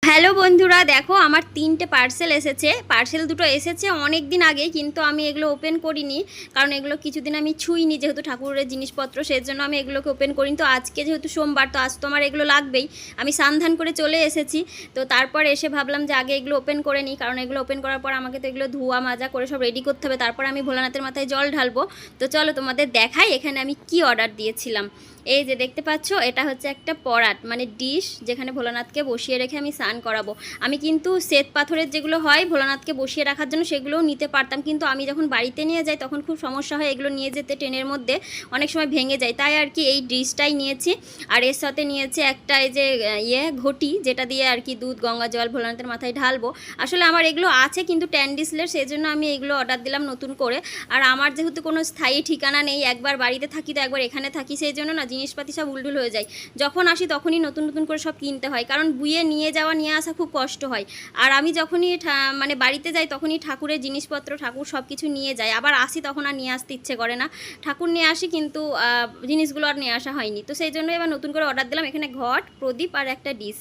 Hello বন্ধুরা, দেখো আমার 3টে পার্সেল এসেছে। পার্সেল দুটো এসেছে অনেক দিন আগে, কিন্তু আমি এগুলো ওপেন করিনি, কারণ এগুলো কিছুদিন আমি ছুঁইনি, যেহেতু ঠাকুরের জিনিসপত্র, সেই জন্য আমি এগুলোকে ওপেন করিনি। তো আজকে যেহেতু সোমবার, তো আজ তো আমার এগুলো লাগবেই। আমি স্নান করে চলে এসেছি। তো তারপর এসে ভাবলাম যে আগে এগুলো ওপেন করে নিই, কারণ এগুলো ওপেন করার পর আমাকে তো এগুলো ধোয়া মাজা করে সব রেডি করতে হবে, তারপর আমি ভোলানাথের মাথায় জল ঢালবো। তো চলো তোমাদের দেখাই এখানে আমি কি অর্ডার দিয়েছিলাম। এই যে দেখতে পাচ্ছ, এটা হচ্ছে একটা পরাত, মানে ডিশ, যেখানে ভোলানাথকে বসিয়ে রেখে আমি স্নান করাবো। আমি কিন্তু শ্বেত পাথরের যেগুলো হয় ভোলানাথকে বসিয়ে রাখার জন্য, সেগুলোও নিতে পারতাম, কিন্তু আমি যখন বাড়িতে নিয়ে যাই তখন খুব সমস্যা হয় এগুলো নিয়ে যেতে, ট্রেনের মধ্যে অনেক সময় ভেঙে যায়, তাই আর কি এই ডিশটাই নিয়েছি। আর এর সাথে নিয়েছি একটা এই যে ঘটি, যেটা দিয়ে আর কি দুধ গঙ্গা জল ভোলানাথের মাথায় ঢালবো। আসলে আমার এগুলো আছে কিন্তু ট্যান্ডিসলের, সেই জন্য আমি এগুলো অর্ডার দিলাম নতুন করে। আর আমার যেহেতু কোনো স্থায়ী ঠিকানা নেই, একবার বাড়িতে থাকি তো একবার এখানে থাকি, সেই জন্য না জিনিসপাতি সব উলটুল হয়ে যায়। যখন আসি তখনই নতুন নতুন করে সব কিনতে হয়, কারণ বুয়ে নিয়ে যাওয়া নিয়ে আসা খুব কষ্ট হয়। আর আমি যখনই মানে বাড়িতে যাই তখনই ঠাকুরের জিনিসপত্র, ঠাকুর সব কিছু নিয়ে যাই, আবার আসি তখন আর নিয়ে আসতে ইচ্ছে করে না। ঠাকুর নিয়ে আসি কিন্তু জিনিসগুলো আর নিয়ে আসা হয়নি, তো সেই জন্য এবার নতুন করে অর্ডার দিলাম। এখানে ঘট, প্রদীপ আর একটা ডিশ।